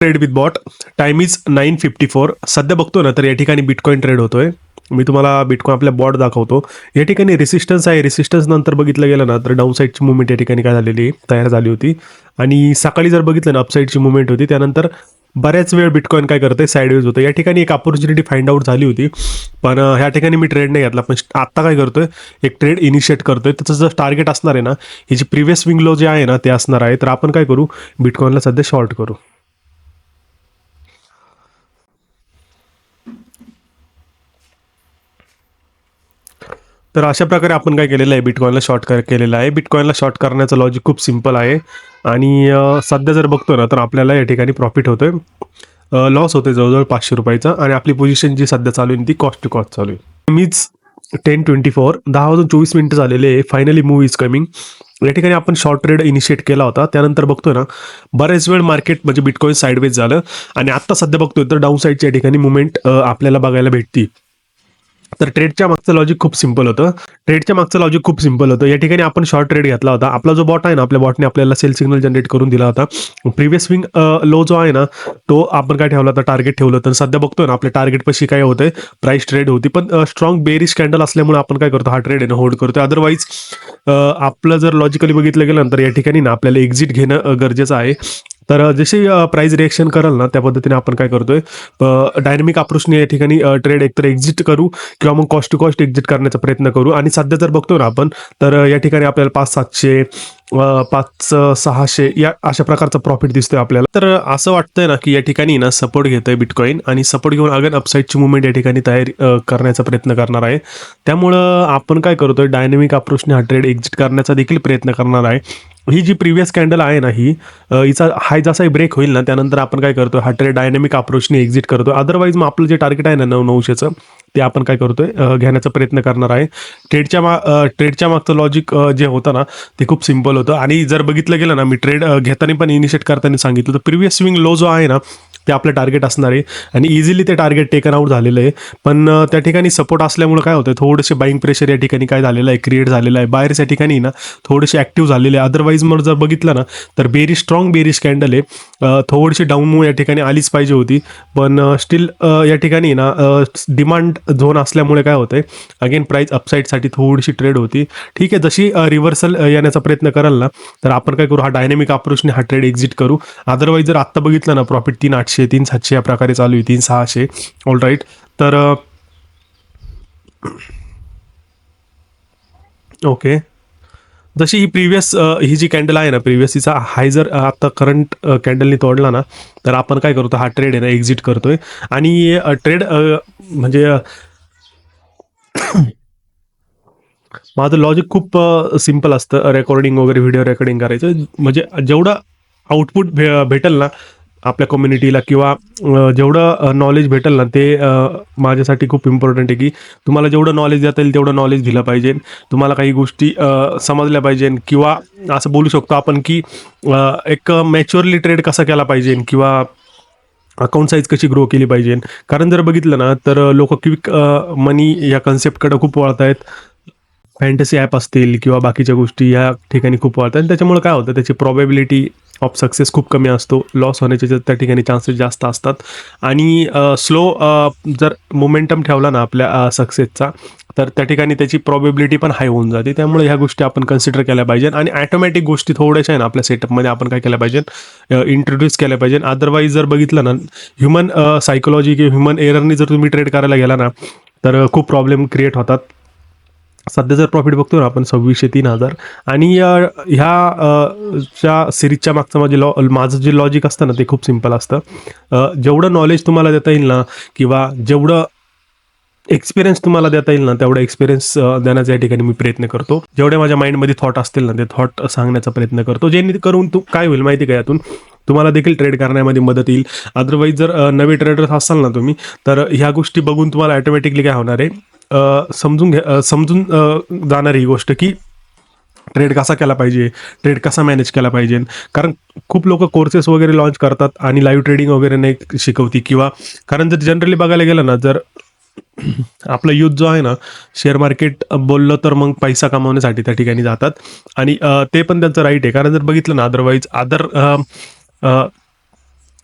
Trade with bot. Time is 9:54. सध्या बघतो ना तर या ठिकाणी बिटकॉइन ट्रेड होतोय. मी तुम्हाला बिटकॉइन आपल्या बॉट दाखवतो. या ठिकाणी रेसिस्टन्स आहे. रेसिस्टन्स नंतर बघितलं गेलं ना तर डाऊन साईडची मुवमेंट या ठिकाणी काय झालेली आहे, तयार झाली होती. आणि सकाळी जर बघितलं ना अपसाईडची मुवमेंट होती. त्यानंतर बऱ्याच वेळ बिटकॉइन काय करते, साईडवेज होतं. या ठिकाणी एक ऑपॉर्च्युनिटी फाइंड आउट झाली होती, पण ह्या ठिकाणी मी ट्रेड नाही घेतला. पण आत्ता काय करतोय, एक ट्रेड इनिशिएट करतोय. त्याचं जर टार्गेट असणार आहे ना, ही जी प्रिव्हियस स्विंग लो जे आहे ना ते असणार आहे. तर आपण काय करू, बिटकॉइनला सध्या शॉर्ट करू. तर अशा प्रकारे आपण काय केलेलं आहे, बिटकॉइनला शॉर्ट केलेलं आहे. बिटकॉइनला शॉर्ट करण्याचं लॉजिक खूप सिंपल आहे. आणि सध्या जर बघतो ना तर आपल्याला या ठिकाणी प्रॉफिट होतोय, लॉस होतोय जवळजवळ ₹500 आणि आपली पोझिशन जी सध्या चालू आहे ती कॉस्ट टू कॉस्ट चालू आहे. मीच 10:24, 10 वाजून 24 मिनिटं झालेले आहे. Finally move is coming. या ठिकाणी आपण शॉर्ट ट्रेड इनिशिएट केला होता. त्यानंतर बघतोय ना बरेच वेळ मार्केट म्हणजे बिटकॉइन साईडवेज झालं आणि आता सध्या बघतोय तर डाऊन साईडच्या या ठिकाणी मुवमेंट आपल्याला बघायला भेटती. तर ट्रेडच्या मागचं लॉजिक खूप सिंपल होतं. या ठिकाणी आपण शॉर्ट ट्रेड घेतला होता. आपला जो बॉट आहे ना, आपल्या बॉटने आपल्याला सेल सिग्नल जनरेट करून दिला होता. प्रिव्हियस स्विंग लो जो आहे ना, तो आपण काय ठेवला होता, टार्गेट ठेवलं होतं. सध्या बघतोय ना आपल्या टार्गेट पाशी काय होतंय, प्राइस ट्रेड होती. पण स्ट्रॉंग बेरिश कॅन्डल असल्यामुळे आपण काय करतो, हा ट्रेड आहे ना होल्ड करतोय. अदरवाईज आपलं जर लॉजिकली बघितलं गेलं तर या ठिकाणी ना आपल्याला एक्झिट घेणं गरजेचं आहे. तर जशी प्राइस रिएक्शन करेल ना त्या पद्धतीने आपण काय करतोय, डायनॅमिक अप्रोचने या ठिकाणी ट्रेड एकतर एक्झिट करू किंवा मग कॉस्ट टू कॉस्ट एक्झिट करण्याचा प्रयत्न करू. आणि सध्या जर बघतो ना आपण तर या ठिकाणी आपल्याला 5,700 5,600 या अशा प्रकारचा प्रॉफिट दिसतोय आपल्याला. तर असं वाटतंय ना की या ठिकाणी ना सपोर्ट घेतोय बिटकॉइन आणि सपोर्ट घेऊन अगेन अपसाईडची मुवमेंट या ठिकाणी तयारी करण्याचा प्रयत्न करणार आहे. त्यामुळं आपण काय करतोय, डायनॅमिक अप्रोचने हा ट्रेड एक्झिट करण्याचा देखील प्रयत्न करणार आहे. ही जी प्रिव्हियस कॅन्डल आहे ना हिचा हाय जसाही ब्रेक होईल ना त्यानंतर आपण काय करतो, हा ट्रेड डायनॅमिक अप्रोचने एक्झिट करतो. अदरवाईज मग आपलं जे टार्गेट आहे ना 9,900चं ते आपण काय करतोय, घेण्याचा प्रयत्न करणार आहे. ट्रेडच्या मागचं लॉजिक जे होतं ना ते खूप सिंपल होतं. आणि जर बघितलं गेलं ना, मी ट्रेड घेताना पण इनिशिएट करताना सांगितलं, तर प्रिव्हियस स्विंग लो जो आहे ना ते आपलं टार्गेट असणार आहे आणि इझिली ते टार्गेट टेकन आउट झालेलं आहे. पण त्या ठिकाणी सपोर्ट असल्यामुळे काय होतं, थोडेसे बाईंग प्रेशर या ठिकाणी काय झालेलं आहे, क्रिएट झालेलं आहे. बायर्स या ठिकाणी ना थोडेसे ॲक्टिव्ह झालेले आहे. अदरवाईज मग जर बघितलं ना तर स्ट्रॉंग बेरिश कॅन्डल आहे. थोडीशी डाऊन मूव्ह या ठिकाणी आलीच पाहिजे होती, पण स्टील या ठिकाणी ना डिमांड झोन असल्यामुळे काय होतंय, अगेन प्राईस अपसाईडसाठी थोडीशी ट्रेड होती. ठीक आहे, जशी रिव्हर्सल येण्याचा प्रयत्न कराल ना तर आपण काय करू, हा डायनॅमिक अप्रोचने हा ट्रेड एक्झिट करू. अदरवाईज जर आत्ता बघितलं ना प्रॉफिट 3,800 3,700 या प्रकारे चालू आहे, 3,600. All right. तर ओके, जशी ही ही जी कॅन्डल आहे ना प्रिव्हियस हिचा हाय जर आता करंट कॅन्डलनी तोडला ना तर आपण काय करतो, हा ट्रेड आहे ना एक्झिट करतोय. आणि ट्रेड म्हणजे माझं लॉजिक खूप सिंपल असतं. रेकॉर्डिंग वगैरे व्हिडिओ रेकॉर्डिंग करायचं म्हणजे जेवढं आउटपुट भेटेल ना आपल्या कम्युनिटीला किंवा जेवढं नॉलेज भेटेल ना ते माझ्यासाठी खूप इम्पॉर्टंट आहे. की तुम्हाला जेवढं नॉलेज देता येईल तेवढं नॉलेज दिलं पाहिजे. तुम्हाला काही गोष्टी समजल्या पाहिजे किंवा असं बोलू शकतो आपण की एक मॅच्युअरली ट्रेड कसा केला पाहिजे किंवा अकाउंट साईज कशी ग्रो केली पाहिजे. कारण जर बघितलं ना तर लोक क्विक मनी या कन्सेप्टकडे खूप वळत आहेत. फॅन्टसी ॲप असतील किंवा बाकीच्या गोष्टी या ठिकाणी खूप वाढतात आणि त्याच्यामुळे काय होतं, त्याची प्रॉबेबिलिटी ऑफ सक्सेस खूप कमी असतो. लॉस होण्याचे त्या ठिकाणी चान्सेस जास्त असतात. आणि स्लो जर मोमेंटम ठेवला ना आपल्या सक्सेसचा तर त्या ठिकाणी त्याची प्रॉबेबिलिटी पण हाय होऊन जाते. त्यामुळे ह्या गोष्टी आपण कन्सिडर केल्या पाहिजे आणि ॲटोमॅटिक गोष्टी थोड्याशा आहे ना आपल्या सेटअपमध्ये आपण काय केल्या पाहिजे, इंट्रोड्यूस केल्या पाहिजे. अदरवाईज जर बघितलं ना ह्युमन सायकोलॉजी किंवा ह्युमन एररनी जर तुम्ही ट्रेड करायला गेला ना तर खूप प्रॉब्लेम क्रिएट होतात. सध्या जर प्रॉफिट बघतो ना आपण 2,600-3,000 आणि च्या सिरीजच्या मागचं माझं जे लॉजिक असतं ना ते खूप सिंपल असतं. जेवढं नॉलेज तुम्हाला देता येईल ना किंवा जेवढं एक्सपिरियन्स तुम्हाला देता येईल ना तेवढा एक्सपिरियन्स देण्याचा या ठिकाणी मी प्रयत्न करतो. जेवढे माझ्या माइंडमध्ये थॉट असतील ना ते थॉट सांगण्याचा प्रयत्न करतो, जेणेकरून काय होईल माहिती का, यातून तुम्हाला देखील ट्रेड करण्यामध्ये मदत येईल. अदरवाईज जर नवे ट्रेडर्स असाल ना तुम्ही तर ह्या गोष्टी बघून तुम्हाला ऑटोमॅटिकली काय होणार आहे, समजून जाणार ही गोष्ट की ट्रेड कसा केला पाहिजे, ट्रेड कसा मॅनेज केला पाहिजे. कारण खूप लोक कोर्सेस वगैरे लॉन्च करतात आणि लाईव्ह ट्रेडिंग वगैरे नाही शिकवती. किंवा कारण जर जनरली बघायला गेलं ना जर आपलं यूथ जो आहे ना शेअर मार्केट बोललं तर मग पैसा कमावण्यासाठी त्या ठिकाणी जातात आणि ते पण त्यांचं राईट आहे. कारण जर बघितलं ना अदरवाईज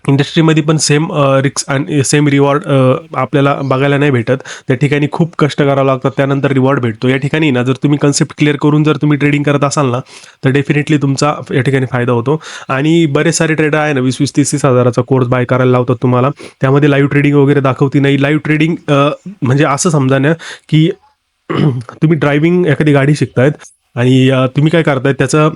इंडस्ट्रीमध्ये पण सेम रिस्क आणि सेम रिवॉर्ड आपल्याला बघायला नाही भेटत. त्या ठिकाणी खूप कष्ट करावं लागतात, त्यानंतर रिवॉर्ड भेटतो. या ठिकाणी ना जर तुम्ही कन्सेप्ट क्लिअर करून जर तुम्ही ट्रेडिंग करत असाल ना, तर डेफिनेटली तुमचा या ठिकाणी फायदा होतो. आणि बरेच सारे ट्रेडर आहे ना 20-20, 30-30 हजाराचा कोर्स बाय करायला लावतात तुम्हाला. त्यामध्ये लाईव्ह ट्रेडिंग वगैरे दाखवती नाही. लाईव्ह ट्रेडिंग म्हणजे असं समजा ना की तुम्ही ड्रायव्हिंग एखादी गाडी शिकतायत आणि तुम्ही काय करताय त्याचं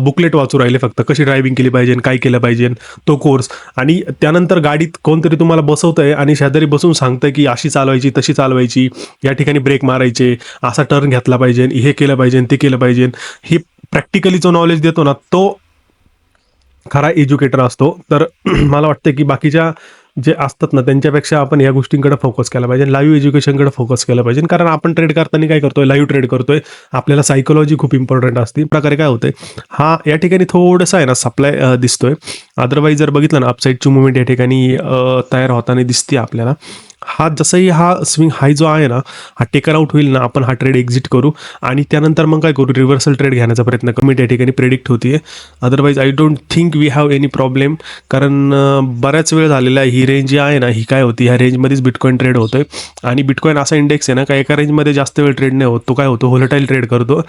बुकलेट वाचू राहिले फक्त, कशी ड्रायव्हिंग केली पाहिजे, काय केलं पाहिजे, तो कोर्स. आणि त्यानंतर गाडीत कोणतरी तुम्हाला बसवतंय आणि शेजारी बसून सांगतंय की अशी चालवायची, तशी चालवायची, या ठिकाणी ब्रेक मारायचे, असा टर्न घेतला पाहिजे, हे केलं पाहिजे, ते केलं पाहिजे. हे प्रॅक्टिकली जो नॉलेज देतो ना, तो खरा एज्युकेटर असतो. तर मला वाटतं की बाकीच्या जे असतात ना त्यांच्यापेक्षा आपण या गोष्टींकडे फोकस केला पाहिजे, लाईव्ह एज्युकेशनकडे फोकस केलं पाहिजे. कारण आपण ट्रेड करताना काय करतोय, लाईव्ह ट्रेड करतोय, आपल्याला सायकोलॉजी खूप इम्पॉर्टंट असते. प्रकारे काय होतंय, हा या ठिकाणी थोडंसं आहे ना सप्लाय दिसतोय. अदरवाईज जर बघितलं ना अपसाईडची मुवमेंट या ठिकाणी तयार होताना दिसते आपल्याला. हा जसंही हा स्विंग हाय जो आहे ना, हा टेकर आउट होईल ना, आपण हा ट्रेड एक्झिट करू आणि त्यानंतर मग काय करू, रिव्हर्सल ट्रेड घेण्याचा प्रयत्न करू. या ठिकाणी प्रेडिक्ट होतीये. Otherwise I don't think we have any problem. कारण बऱ्याच वेळ झालेला आहे. ही रेंज जी आहे ना, ही काय होती, ह्या रेंजमध्येच बिटकॉईन ट्रेड होतोय. आणि बिटकॉईन असा इंडेक्स आहे ना, का एका रेंजमध्ये जास्त वेळ ट्रेड नाही होत. तो काय होतो, व्होलेटाईल ट्रेड करतो.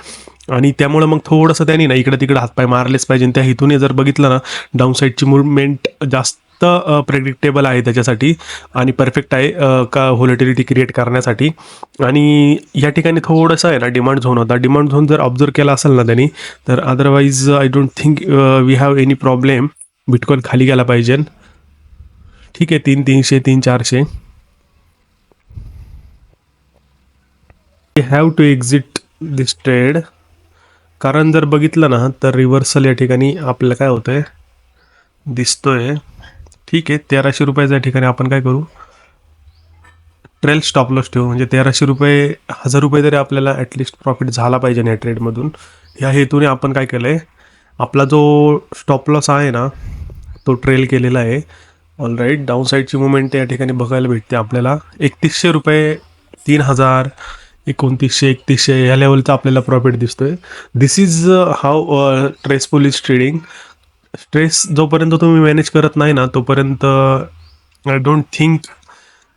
आणि त्यामुळं मग थोडंसं त्यांनी ना इकडे तिकडे हातपाय मारलेच पाहिजे. त्या हेतूने जर बघितलं ना, डाऊन साईडची मुवमेंट जास्त प्रेडिक्टेबल आहे त्याच्यासाठी आणि परफेक्ट आहे का व्होलेटिलिटी क्रिएट करण्यासाठी. आणि या ठिकाणी थोडंसं आहे ना डिमांड झोन होता. डिमांड झोन जर ऑब्झर्व केला असेल ना त्यांनी, तर otherwise I don't think we have any problem. Bitcoin खाली गेला पाहिजे. ठीक आहे, 3,300, 3,400. We have to exit this trade. कारण जर बघितलं ना तर रिव्हर्सल या ठिकाणी आपल्याला काय होतंय दिसतोय. ठीक आहे, 1,300 रुपयाच्या ठिकाणी आपण काय करू, ट्रेल स्टॉप लॉस ठेवू. म्हणजे 1,300 रुपये, 1,000 रुपये तरी आपल्याला ॲटलिस्ट प्रॉफिट झाला पाहिजे या ट्रेडमधून. ह्या हेतूने आपण काय केलं आहे, आपला जो स्टॉप लॉस आहे ना तो ट्रेल केलेला आहे. ऑल राईट, डाऊन साईडची मुवमेंट या ठिकाणी बघायला भेटते आपल्याला. 3,100 रुपये, 3,000, 2,900, 3,100 ह्या लेवलचा आपल्याला प्रॉफिट दिसतोय. This is how stressful is trading. Stress जोपर्यंत तुम्ही मॅनेज करत नाही ना तोपर्यंत आय डोंट थिंक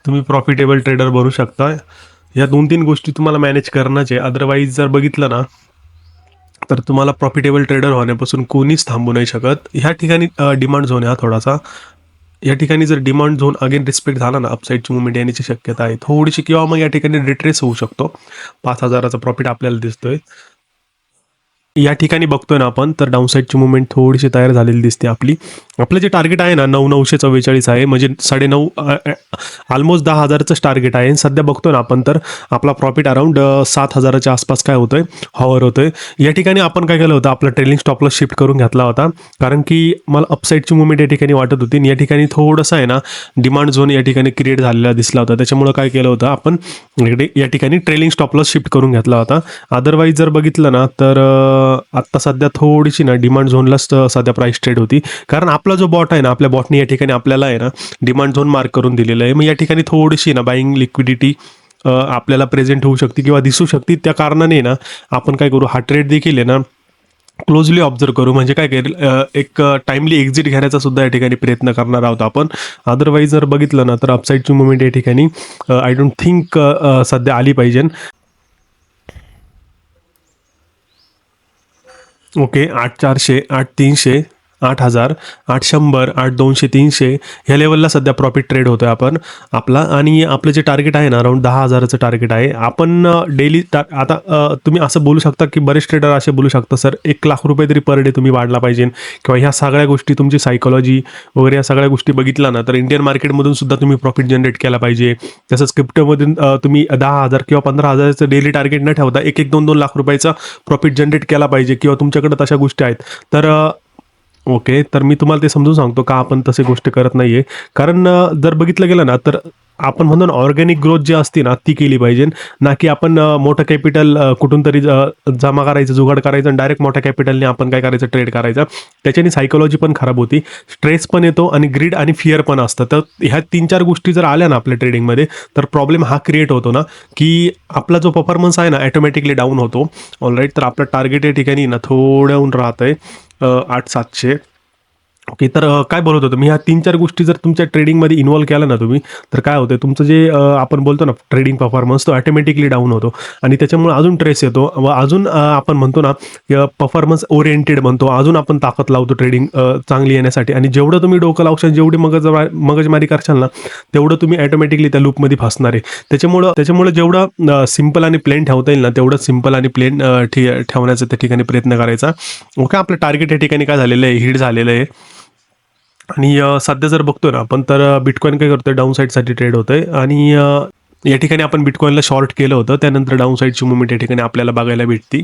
तुम्ही प्रॉफिटेबल ट्रेडर बनू शकता. या 2-3 गोष्टी तुम्हाला मॅनेज करण्याच आहे. अदरवाईज जर बघितलं ना तर तुम्हाला प्रॉफिटेबल ट्रेडर होण्यापासून कोणीच थांबू नाही शकत. ह्या ठिकाणी डिमांड झोन आहे हा थोडासा. या ठिकाणी जर डिमांड झोन अगेन रिस्पेक्ट झाला ना, अपसाईडची मुवमेंट येण्याची शक्यता आहे थोडीशी, किंवा मग या ठिकाणी रिट्रेस होऊ शकतो. 5,000चा प्रॉफिट आपल्याला दिसतोय. या ठिकाणी बघतोय ना आपण, तर डाऊन साईडची मुवमेंट थोडीशी तयार झालेली दिसते आपली. आपलं जे टार्गेट आहे ना 9,944 आहे, म्हणजे 9.5 ऑलमोस्ट 10,000चंच टार्गेट आहे. सध्या बघतोय ना आपण तर आपला प्रॉफिट अराउंड 7,000च्या आसपास काय होतोय, हॉवर होतोय. या ठिकाणी आपण काय केलं होतं, आपलं ट्रेलिंग स्टॉप लॉस शिफ्ट करून घेतला होता. कारण की मला अपसाईडची मुवमेंट या ठिकाणी वाटत होती आणि या ठिकाणी थोडंसं आहे ना डिमांड झोन या ठिकाणी क्रिएट झालेला दिसला होता. त्याच्यामुळं काय केलं होतं आपण या ठिकाणी ट्रेलिंग स्टॉप लॉस शिफ्ट करून घेतला होता. अदरवाईज जर बघितलं ना तर आत्ता सध्या थोडीशी ना डिमांड झोनलाच सध्या प्राईस ट्रेड होती. कारण आपला जो बॉट आहे ना, आपल्या बॉटने या ठिकाणी आपल्याला आहे ना डिमांड झोन मार्क करून दिलेलं आहे. मग या ठिकाणी थोडीशी ना बाईंग लिक्विडिटी आपल्याला प्रेझेंट होऊ शकते किंवा दिसू शकते. त्या कारणाने ना आपण काय करू, हा ट्रेड देखील आहे ना क्लोजली ऑब्झर्व करू. म्हणजे काय करेल, एक टाइमली एक्झिट घेण्याचा सुद्धा या ठिकाणी प्रयत्न करणार आहोत आपण. अदरवाईज जर बघितलं ना तर अपसाईडची मुवमेंट या ठिकाणी आय डोंट थिंक सध्या आली पाहिजे. ओके, 8,400, 8,300, 8,000, 8,100, 8,200, 300 ह्या लेवलला सध्या प्रॉफिट ट्रेड होतोय आपण आपला. आणि आपलं जे टार्गेट आहे ना अराउंड 10,000चं टार्गेट आहे. आपण डेली आता तुम्ही असं बोलू शकता की बरेच ट्रेडर असे बोलू शकता, सर 1,00,000 रुपये तरी पर डे तुम्ही वाढला पाहिजे, किंवा ह्या सगळ्या गोष्टी तुमची सायकोलॉजी वगैरे या सगळ्या गोष्टी बघितला ना तर इंडियन मार्केटमधून सुद्धा तुम्ही प्रॉफिट जनरेट केला पाहिजे. तसंच क्रिप्टोमधून तुम्ही 10,000 किंवा 15,000चं डेली टार्गेट न ठेवता 1-1, 2-2 लाख रुपयाचा प्रॉफिट जनरेट केला पाहिजे, किंवा तुमच्याकडे तशा गोष्टी आहेत तर ओके. तर मी तुम्हाला ते समजून सांगतो का आपण तसे गोष्टी करत नाहीये. कारण जर बघितलं गेलं ना तर आपण म्हणतो ना ऑर्गॅनिक ग्रोथ जी असते ना ती केली पाहिजे, ना की आपण मोठं कॅपिटल कुठून तरी जमा करायचं, जुगाड करायचं आणि डायरेक्ट मोठ्या कॅपिटलने आपण काय करायचं, ट्रेड करायचं. त्याच्याने सायकोलॉजी पण खराब होती, स्ट्रेस पण येतो आणि ग्रीड आणि फिअर पण असतं. तर ह्या 3-4 गोष्टी जर आल्या ना आपल्या ट्रेडिंगमध्ये तर प्रॉब्लेम हा क्रिएट होतो ना की आपला जो परफॉर्मन्स आहे ना ॲटोमॅटिकली डाऊन होतो. ऑलराईट, तर आपलं टार्गेट या ठिकाणी ना थोड्याहून राहत आहे 8,700. ओके. तर काय बोलत होतो मी, ह्या 3-4 गोष्टी जर तुमच्या ट्रेडिंगमध्ये इन्व्हॉल्व केल्या ना तुम्ही, तर काय होतं तुमचं जे आपण बोलतो ना ट्रेडिंग परफॉर्मन्स तो ऑटोमॅटिकली डाऊन होतो आणि त्याच्यामुळे अजून ट्रेस येतो व अजून आपण म्हणतो ना परफॉर्मन्स ओरिएंटेड म्हणतो, अजून आपण ताकद लावतो ट्रेडिंग चांगली येण्यासाठी आणि जेवढं तुम्ही डोकं लावशाल, जेवढी मगजमारी करशाल ना, तेवढं तुम्ही ऑटोमॅटिकली त्या लूपमध्ये फसणार आहे. त्याच्यामुळं जेवढं सिंपल आणि प्लेन ठेवता येईल ना, तेवढं सिंपल आणि प्लेन ठेवण्याचा त्या ठिकाणी प्रयत्न करायचा. ओके. आपलं टार्गेट या ठिकाणी काय झालेलं आहे, हिट झालेलं आहे. आणि सध्या जर बघतो ना आपण तर बिटकॉइन काय करतोय डाऊन साईडसाठी ट्रेड होतोय आणि या ठिकाणी आपण बिटकॉइनला शॉर्ट केलं होतं. त्यानंतर डाऊन साईडची मूव्हमेंट या ठिकाणी आपल्याला बघायला भेटती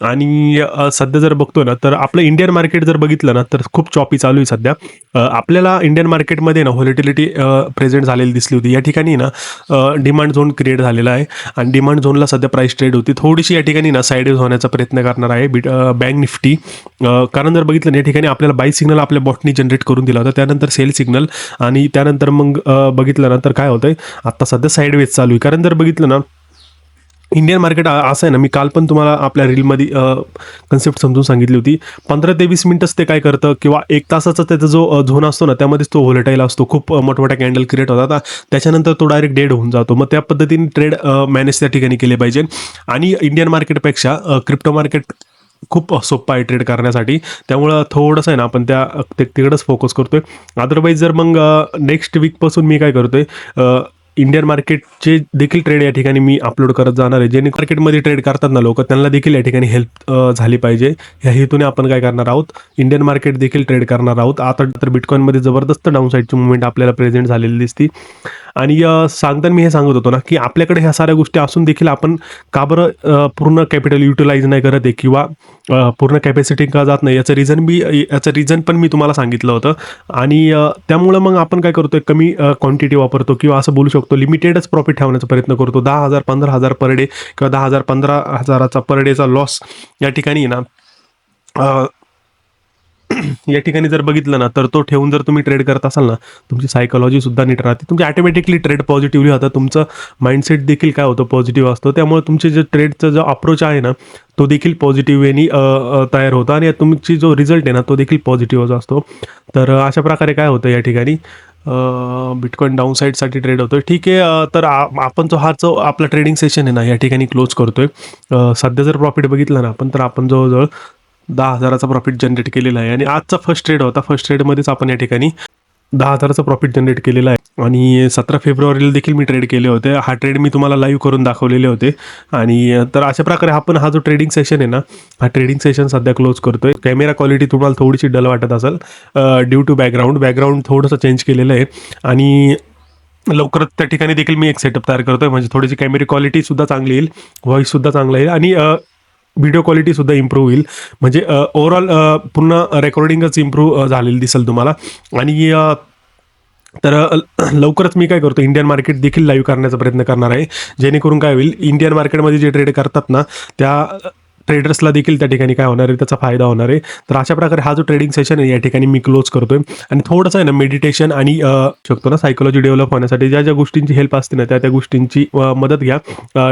आणि सध्या जर बघतो ना तर आपलं इंडियन मार्केट जर बघितलं ना तर खूप चॉपी चालू आहे सध्या. आपल्याला इंडियन मार्केटमध्ये ना व्हॉलेटिलिटी प्रेझेंट झालेली दिसली होती. या ठिकाणी ना डिमांड झोन क्रिएट झालेला आहे आणि डिमांड झोनला सध्या प्राईस ट्रेड होती. थोडीशी या ठिकाणी ना साईडवेज होण्याचा प्रयत्न करणार आहे बँक निफ्टी. कारण जर बघितलं ना या ठिकाणी आपल्याला बाय सिग्नल आपल्या बॉटनी जनरेट करून दिला होता, त्यानंतर सेल सिग्नल आणि त्यानंतर मग बघितलं ना तर काय होतंय आता सध्या साईडवेज चालू आहे. कारण जर बघितलं ना इंडियन मार्केट असं आहे ना, मी काल पण तुम्हाला आपल्या रीलमध्ये कन्सेप्ट समजून सांगितली होती. 15 ते 20 मिनिटच ते काय करतं किंवा 1 तासाचा त्याचा जो झोन असतो ना, त्यामध्येच तो व्होलेटाईल असतो. खूप मोठमोठ्या कॅन्डल क्रिएट होतात. त्याच्यानंतर तो डायरेक्ट डेड होऊन जातो. मग त्या पद्धतीने ट्रेड मॅनेज त्या ठिकाणी केले पाहिजे आणि इंडियन मार्केटपेक्षा क्रिप्टो मार्केट खूप सोप्पं आहे ट्रेड करण्यासाठी. त्यामुळं थोडंसं आहे ना आपण तिकडंच फोकस करतोय. अदरवाईज जर मग नेक्स्ट वीकपासून मी काय करतोय इंडियन मार्केटचे देखील ट्रेड या ठिकाणी मी अपलोड करत जाणार आहे. जेणे मार्केटमध्ये ट्रेड करतात ना लोक, त्यांना देखील या ठिकाणी हेल्प झाली पाहिजे. ह्या हेतूने आपण काय करणार आहोत, इंडियन मार्केट देखील ट्रेड करणार आहोत. आता तर बिटकॉइनमध्ये जबरदस्त डाऊन साईडची मुवमेंट आपल्याला प्रेझेंट झालेली दिसती आणि सांगताना मी हे सांगत होतो ना की आपल्याकडे ह्या साऱ्या गोष्टी असून देखील आपण का बरं पूर्ण कॅपिटल युटिलाइज नाही करत आहे किंवा पूर्ण कॅपॅसिटी का जात नाही, याचं रिझन पण मी तुम्हाला सांगितलं होतं आणि त्यामुळं मग आपण काय करतोय कमी क्वांटिटी वापरतो किंवा असं बोलू शकतो लिमिटेडच प्रॉफिट ठेवण्याचा प्रयत्न करतो. 10,000 15,000 पर डे किंवा 10,000 15,000चा पर डेचा लॉस या ठिकाणी ना या ठिकाणी जर बघितलं ना तर तो ठेवून जर तुम्ही ट्रेड करत असाल ना, तुमची सायकॉलॉजी सुद्धा नीट राहते. तुमची ऑटोमॅटिकली ट्रेड पॉझिटिव्हली होतं. तुमचं माइंडसेट देखील काय होतं पॉझिटिव्ह असतो. त्यामुळे तुमचे जे ट्रेडचा जो अप्रोच आहे ना तो देखील पॉझिटिव्ह वेनी तयार होतो आणि तुमची जो रिझल्ट आहे ना तो देखील पॉझिटिव्हच असतो. तर अशा प्रकारे काय होतं या ठिकाणी बिटकॉइन डाऊन साईडसाठी ट्रेड होतोय. ठीक आहे. तर आपण जो आपला ट्रेडिंग सेशन आहे ना या ठिकाणी क्लोज करतोय. सध्या जर प्रॉफिट बघितलं ना आपण तर आपण जवळजवळ 10,000चा प्रॉफिट जनरेट केलेला आहे आणि आजचा फर्स्ट ट्रेड होता. फर्स्ट ट्रेडमध्येच आपण या ठिकाणी 10,000चा प्रॉफिट जनरेट केलेला आहे आणि 17 फेब्रुवारीला देखील मी ट्रेड केले होते. हा ट्रेड मी तुम्हाला लाईव्ह करून दाखवलेले होते आणि तर अशा प्रकारे आपण हा जो ट्रेडिंग सेशन आहे ना, हा ट्रेडिंग सेशन सध्या क्लोज करतोय. कॅमेरा क्वालिटी तुम्हाला थोडीशी डल वाटत असेल ड्यू टू बॅकग्राऊंड थोडंसं चेंज केलेलं आहे आणि लवकरच त्या ठिकाणी देखील मी एक सेटअप तयार करतोय म्हणजे थोडीशी कॅमेरा क्वालिटी सुद्धा चांगली येईल, व्हॉईससुद्धा चांगला येईल आणि व्हिडिओ क्वालिटीसुद्धा इम्प्रूव्ह होईल. म्हणजे ओव्हरऑल पूर्ण रेकॉर्डिंगच इम्प्रूव्ह झालेली दिसेल तुम्हाला आणि तर लवकरच मी काय करतो इंडियन मार्केट देखील लाईव्ह करण्याचा प्रयत्न करणार आहे. जेणेकरून काय होईल इंडियन मार्केटमध्ये जे ट्रेड करतात ना त्या ट्रेडर्सला देखील त्या ठिकाणी काय होणार आहे त्याचा फायदा होणार आहे. तर अशा प्रकारे हा जो ट्रेडिंग सेशन आहे या ठिकाणी मी क्लोज करतोय आणि थोडंसं आहे ना मेडिटेशन आणि शकतो ना सायकोलॉजी डेव्हलप होण्यासाठी ज्या गोष्टींची हेल्प असते ना त्या गोष्टींची मदत घ्या.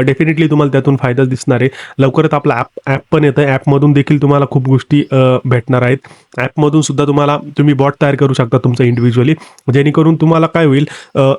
डेफिनेटली तुम्हाला त्यातून फायदा दिसणार आहे. लवकरच आपला ॲप पण येतं. ॲपमधून देखील तुम्हाला खूप गोष्टी भेटणार आहेत. ॲपमधून सुद्धा तुम्ही बॉट तयार करू शकता तुमचं इंडिव्हिज्युअली, जेणेकरून तुम्हाला काय होईल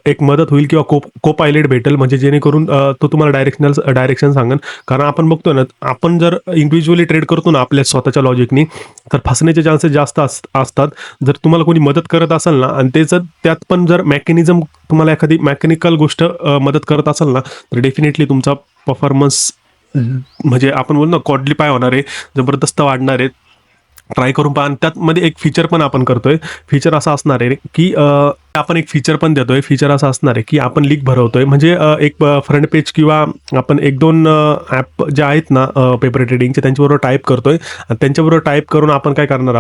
एक मदत होईल किंवा को पायलट भेटेल म्हणजे जेणेकरून तो तुम्हाला डायरेक्शन सांगेल. कारण आपण बघतो ना आपण जर इंडिव्हिज्युअली ट्रेड करतो ना आपल्या स्वतःच्या लॉजिकनी तर फसण्याचे चान्सेस जास्त असतात. जर तुम्हाला कोणी मदत करत असेल ना आणि ते जर त्यात पण जर मेकॅनिझम तुम्हाला एखादी मेकॅनिकल गोष्ट मदत करत असेल ना तर डेफिनेटली तुमचा परफॉर्मन्स म्हणजे आपण बोलू ना क्वाड्रिफाय होणार आहे, जबरदस्त वाढणार आहे. ट्राय करून पहा आणि त्यातमध्ये एक फीचर पण आपण करतोय. फीचर असा असणार आहे की आपण एक फीचर पण देतोय. फीचर असं असणार आहे की आपण लिंक भरवतोय म्हणजे एक फ्रंट पेज किंवा आपण 1-2 ॲप जे आहेत ना पेपर ट्रेडिंगचे त्यांच्याबरोबर टाईप करतोय आणि त्यांच्याबरोबर टाईप करून आपण काय करणार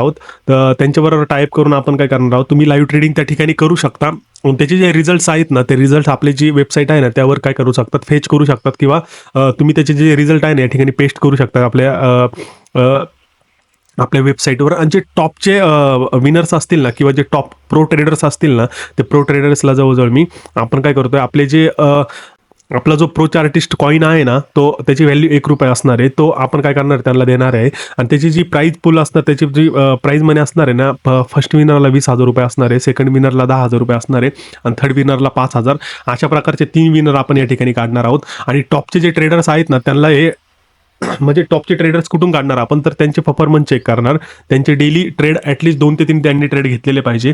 आहोत तुम्ही लाईव्ह ट्रेडिंग त्या ठिकाणी करू शकता. त्याचे जे रिझल्ट्स आहेत ना ते रिझल्ट आपली जी वेबसाईट आहे ना त्यावर काय करू शकतात फेच करू शकतात किंवा तुम्ही त्याचे जे रिझल्ट आहे ना या ठिकाणी पेस्ट करू शकता आपल्या वेबसाईटवर आणि जे टॉपचे विनर्स असतील ना किंवा जे टॉप प्रो ट्रेडर्स असतील ना ते प्रो ट्रेडर्सला जवळजवळ आपण काय करतोय आपले जे आपला जो प्रो चार्टिस्ट कॉईन आहे ना, तो त्याची व्हॅल्यू ₹1 असणार आहे. तो आपण काय करणार त्यांना देणार आहे आणि त्याची जी प्राईज पूल असणार, त्याची जी प्राईज मनी असणार आहे ना, फर्स्ट विनरला ₹20,000 असणार आहे, सेकंड विनरला ₹10,000 असणार आहे आणि थर्ड विनरला 5,000. अशा प्रकारचे 3 विनर आपण या ठिकाणी काढणार आहोत आणि टॉपचे जे ट्रेडर्स आहेत ना, त्यांना हे म्हणजे टॉपचे ट्रेडर्स कुठून काढणार आपण, तर त्यांचे परफॉर्मन्स चेक करणार. त्यांचे डेली ट्रेड ॲटलीस्ट 2 ते 3 त्यांनी ट्रेड घेतलेले पाहिजे.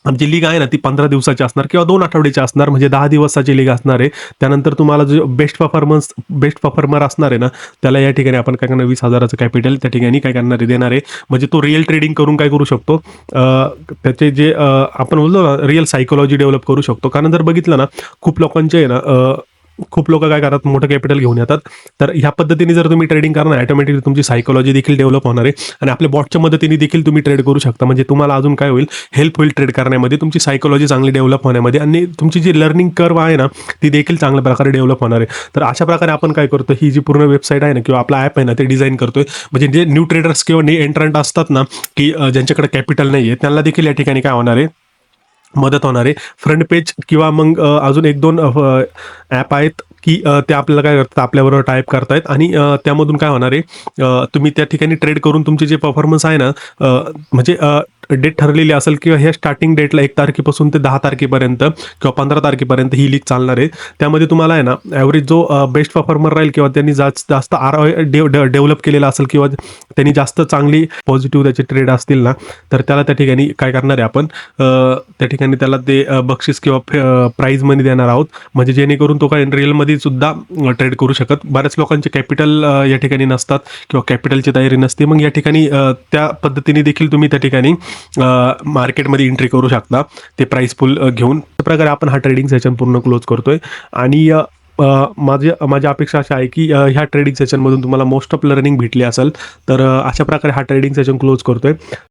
आमची लीग आहे ना, ती 15 दिवसाची असणार किंवा 2 आठवड्याची असणार, म्हणजे 10 दिवसाची लीग असणार आहे. त्यानंतर तुम्हाला जो बेस्ट परफॉर्मर असणार आहे ना, त्याला या ठिकाणी आपण काय करणार, 20,000चं कॅपिटल त्या ठिकाणी काय करणार आहे, देणार आहे. म्हणजे तो रिअल ट्रेडिंग करून काय करू शकतो, त्याचे जे आपण बोललो ना, रिअल सायकोलॉजी डेव्हलप करू शकतो. कारण जर बघितलं ना, खूप लोकांचे आहे ना, खूप लोकं काय करतात, मोठं कॅपिटल घेऊन येतात. तर ह्या पद्धतीने जर तुम्ही ट्रेडिंग करणार, ऑटोमॅटिकली तुमची सायकोलॉजी देखील डेव्हलप होणार आहे आणि आपल्या बॉटच्या मदतीने देखील तुम्ही ट्रेड करू शकता. म्हणजे तुम्हाला अजून काय होईल, हेल्प होईल ट्रेड करण्यामध्ये, तुमची सायकोलॉजी चांगली डेव्हलप होण्यामध्ये आणि तुमची जी लर्निंग कर्व आहे ना, ती देखील चांगल्या प्रकारे डेव्हलप होणार आहे. तर अशा प्रकारे आपण काय करतो, ही जी पूर्ण वेबसाईट आहे ना किंवा आपला ॲप आहे ना, ते डिझाईन करतोय. म्हणजे जे न्यू ट्रेडर्स किंवा न्यू एंट्रंट असतात ना, की ज्यांच्याकडे कॅपिटल नाही आहे, त्यांना देखील या ठिकाणी काय होणार आहे, मदत होणार आहे. फ्रंट पेज किंवा मग अजून 1-2 ॲप आहेत, की ते आपल्याला काय करतात, आपल्याबरोबर टाइप करतायत आणि त्यामधून काय होणार आहे, तुम्ही त्या ठिकाणी ट्रेड करून तुमचे जे परफॉर्मन्स आहे ना, म्हणजे डेट ठरलेली असेल किंवा ह्या स्टार्टिंग डेटला 1 तारखेपासून ते 10 तारखेपर्यंत किंवा 15 तारखेपर्यंत ही लीग चालणार आहे. त्यामध्ये तुम्हाला आहे ना, ॲव्हरेज जो बेस्ट परफॉर्मर राहील किंवा त्यांनी जास्त ROI डेव्हलप केलेला असेल किंवा त्यांनी जास्त चांगली पॉझिटिव्ह त्याचे ट्रेड असतील ना, तर त्याला त्या ठिकाणी काय करणार आहे आपण, त्या ठिकाणी त्याला ते बक्षीस किंवा प्राईज मनी देणार आहोत. म्हणजे जेणेकरून तो काय रिअलमध्ये सुद्धा ट्रेड करू शकत. बऱ्याच लोकांचे कॅपिटल या ठिकाणी नसतात किंवा कॅपिटलची तयारी नसते. मग या ठिकाणी त्या पद्धतीने देखील तुम्ही त्या ठिकाणी मार्केटमध्ये एंट्री करू शकता, ते प्राईस पूल घेऊन. त्या प्रकारे आपण हा ट्रेडिंग सेशन पूर्ण क्लोज करतोय आणि माझी अपेक्षा अशी आहे की ह्या ट्रेडिंग सेशनमधून तुम्हाला मोस्ट ऑफ लर्निंग भेटली असेल. तर अशा प्रकारे हा ट्रेडिंग सेशन क्लोज करतोय.